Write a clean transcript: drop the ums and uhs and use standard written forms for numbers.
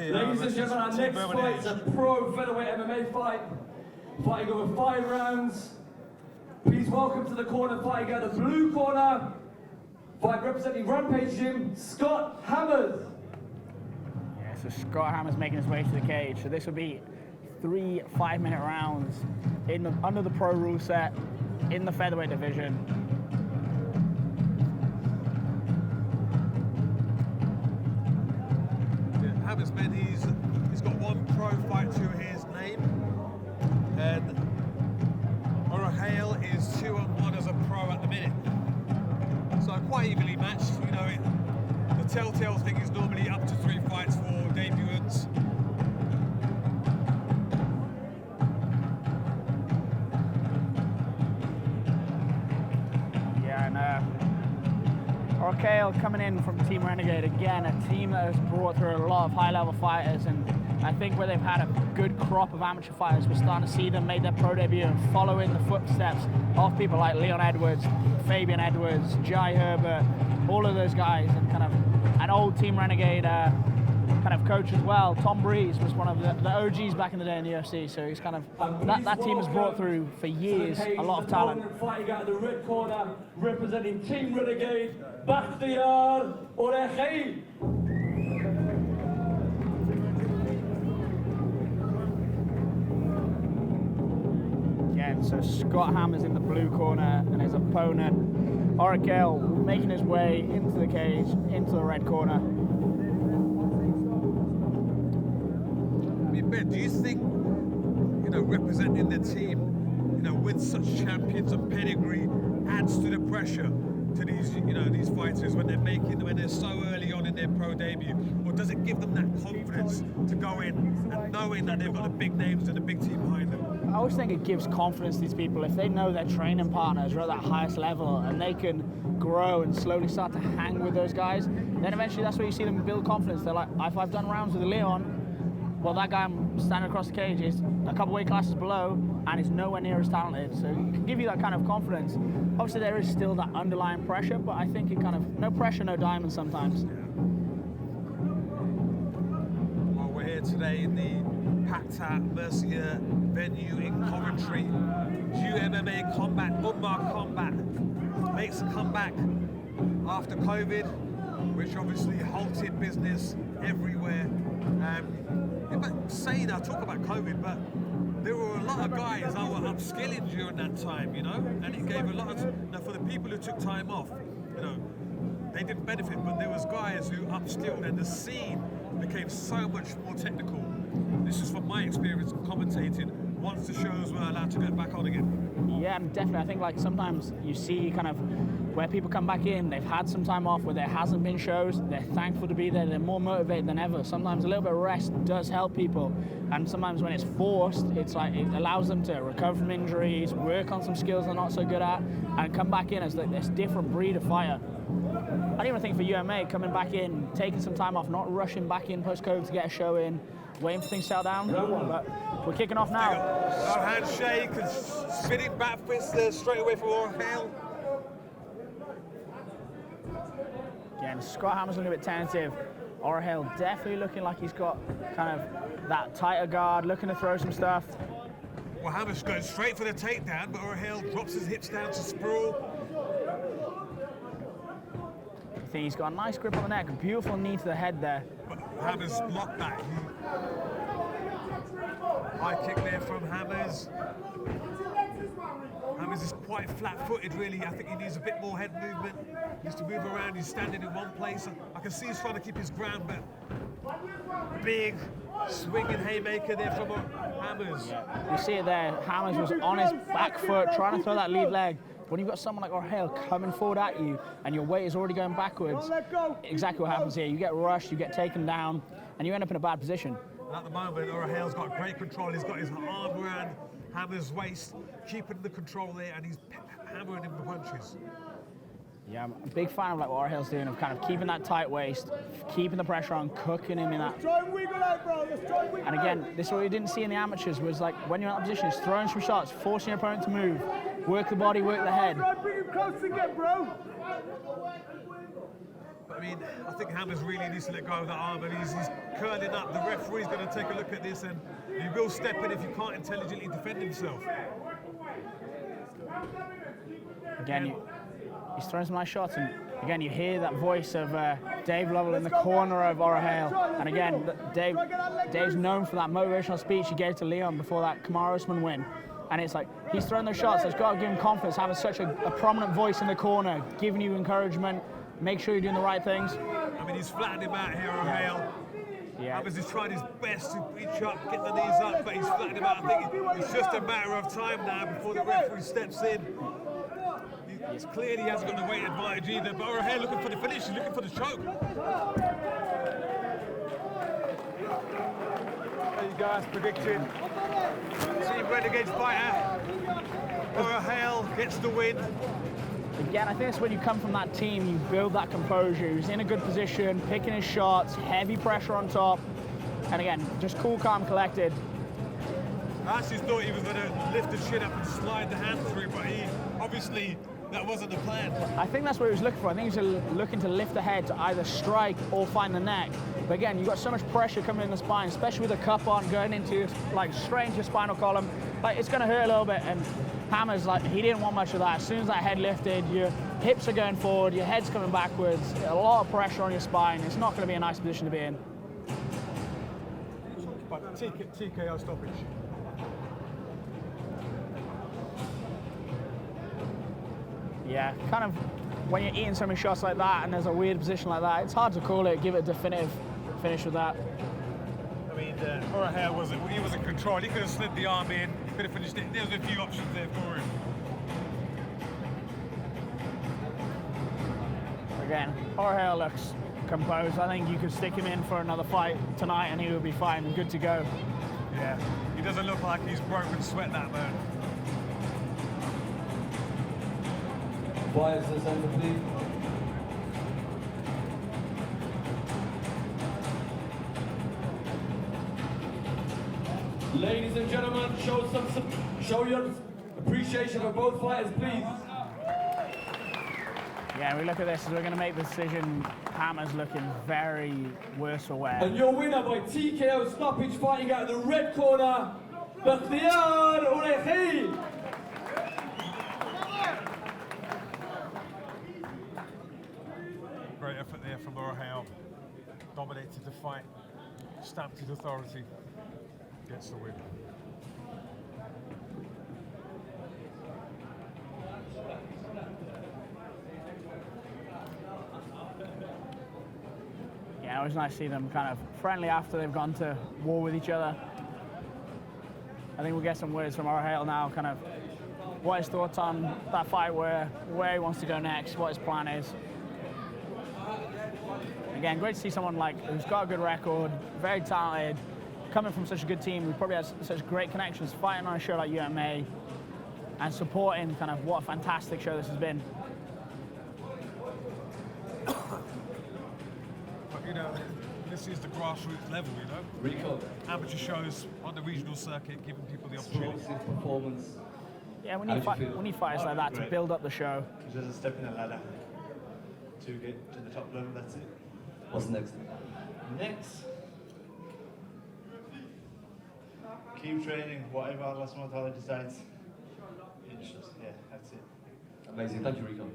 here. Ladies and gentlemen, our next fight is a pro featherweight MMA fight. Fighting over 5 rounds. Please welcome to the corner, fighting out the blue corner. Fight representing Rampage Gym, Scott Hammers. Yeah, so Scott Hammers making his way to the cage. So this will be 3 5-minute rounds under the pro rule set in the featherweight division. Yeah, Hammers, man, he's got 1 pro fight to his name, and Oryakhail is 2-1 as a pro at the minute. So quite evenly matched. You know, the telltale thing is normally up to 3 fights for debutants. Yeah, and Oryakhail coming in from Team Renegade, again, a team that has brought through a lot of high-level fighters, and I think where they've had a good crop of amateur fighters, we're starting to see them make their pro debut and follow in the footsteps of people like Leon Edwards, Fabian Edwards, Jai Herbert, all of those guys, and kind of an old Team Renegade kind of coach as well. Tom Breeze was one of the OGs back in the day in the UFC, so he's kind of, that team has brought through for years a lot of talent. Fighting out of the red corner, representing Team Renegade, Bakhtyaar Oryakhail. So Scott Hammers in the blue corner, and his opponent Oryakhail making his way into the cage, into the red corner. I mean, Ben, do you think, you know, representing the team, you know, with such champions and pedigree adds to the pressure to these, you know, these fighters when they're so early on in their pro debut, or does it give them that confidence to go in and knowing that they've got the big names and the big team behind them? I always think it gives confidence to these people if they know their training partners are at that highest level and they can grow and slowly start to hang with those guys. Then eventually that's where you see them build confidence. They're like, if I've done rounds with Leon, well, that guy I'm standing across the cage is a couple weight classes below and is nowhere near as talented. So it can give you that kind of confidence. Obviously there is still that underlying pressure, but I think it kind of, no pressure, no diamond sometimes. Well, we're here today in the Bakhtyaar Oryakhail venue in Coventry. UMMA combat makes a comeback after COVID, which obviously halted business everywhere. Saying I talk about COVID, but there were a lot of guys that were upskilling during that time, you know, and it gave a lot of, you know, for the people who took time off, you know, they didn't benefit, but there was guys who upskilled, and the scene became so much more technical. This is from my experience commentating once the shows were allowed to get back on again. Yeah, definitely. I think like sometimes you see kind of where people come back in, they've had some time off where there hasn't been shows, they're thankful to be there, they're more motivated than ever. Sometimes a little bit of rest does help people, and sometimes when it's forced, it's like it allows them to recover from injuries, work on some skills they're not so good at, and come back in as this different breed of fighter. I even think for UMA, coming back in, taking some time off, not rushing back in post-COVID to get a show in, waiting for things to settle down, but we're kicking off now. No handshake and spinning back fists there straight away from Oryakhail. Again, Scott Hammers looking a bit tentative. Oryakhail definitely looking like he's got kind of that tighter guard, looking to throw some stuff. Well, Hammers goes straight for the takedown, but Oryakhail drops his hips down to sprawl. I think he's got a nice grip on the neck, a beautiful knee to the head there. But Hammers blocked that. High kick there from Hammers. Hammers is quite flat-footed, really. I think he needs a bit more head movement. He needs to move around. He's standing in one place. I can see he's trying to keep his ground, but big swinging haymaker there from Hammers. You see it there. Hammers was on his back foot, trying to throw that lead leg. When you've got someone like Oryakhail coming forward at you and your weight is already going backwards, exactly what happens here. You get rushed, you get taken down, and you end up in a bad position. And at the moment, Oryakhail's got great control. He's got his arm around Hammers' waist, keeping the control there, and he's hammering him the punches. Yeah, I'm a big fan of like what Oryakhail's doing, of kind of keeping that tight waist, keeping the pressure on, cooking him in that. And again, this is what we didn't see in the amateurs, was like when you're in that position, is throwing some shots, forcing your opponent to move, work the body, work the head. But mean, I think Hammers really needs to let go of that arm, and he's curling up. The referee's going to take a look at this, and he will step in if you can't intelligently defend himself. Again, he's throwing some nice shots, and again, you hear that voice of Dave Lovell in the corner of Oryakhail. And again, Dave's known for that motivational speech he gave to Leon before that Kamaru Usman win. And it's like, he's throwing those shots, it's got to give him confidence, having such a prominent voice in the corner, giving you encouragement, make sure you're doing the right things. I mean, he's flattened him out here, Oryakhail. Yeah. Hammers is trying his best to reach up, get the knees up, but he's flattened him out. I think it's just a matter of time now before the referee steps in. It's clearly he hasn't got the weight advantage either, but Oryakhail looking for the finish, he's looking for the choke. There you go, as predicted. Team Renegades fighter. Oryakhail gets the win. Again, I think it's when you come from that team, you build that composure. He's in a good position, picking his shots, heavy pressure on top. And again, just cool, calm, collected. I actually thought he was going to lift the chin up and slide the hand through, but he obviously, that wasn't the plan. I think that's what he was looking for. I think he was looking to lift the head to either strike or find the neck. But again, you've got so much pressure coming in the spine, especially with a cup on, going into, like, straight into your spinal column. Like, it's going to hurt a little bit. And Hammers, like, he didn't want much of that. As soon as that head lifted, your hips are going forward, your head's coming backwards, a lot of pressure on your spine. It's not going to be a nice position to be in. But TKO stoppage. Yeah, kind of when you're eating so many shots like that and there's a weird position like that, it's hard to call it, give it a definitive finish with that. I mean, Oryakhail wasn't controlled. He could have slid the arm in, he could have finished it. There was a few options there for him. Again, Oryakhail looks composed. I think you could stick him in for another fight tonight and he would be fine and good to go. Yeah, he doesn't look like he's broken sweat, that man. Fires the center, please. Ladies and gentlemen, show your appreciation of both fighters, please. Yeah, we look at this as we're going to make the decision. Hammers looking very worse for wear. And your winner by TKO stoppage, fighting out of the red corner, Bakhtyaar Oryakhail. Great effort there from Oryakhail. Dominated the fight, stamped his authority, gets the win. Yeah, it was nice to see them kind of friendly after they've gone to war with each other. I think we'll get some words from Oryakhail now, kind of what his thoughts on that fight were, where he wants to go next, what his plan is. Again, great to see someone like who's got a good record, very talented, coming from such a good team, who probably has such great connections, fighting on a show like UMMA, and supporting kind of what a fantastic show this has been. But you know, this is the grassroots level, you know. Rico. Amateur shows on the regional circuit, giving people the opportunity. Performance. Yeah, we need fighters like that to build up the show. Just a step in the ladder to get to the top level, that's it. What's next? Next, keep training, whatever Allah subhanahu wa ta'ala decides. Yeah, that's it. Amazing. Thank you, Rico.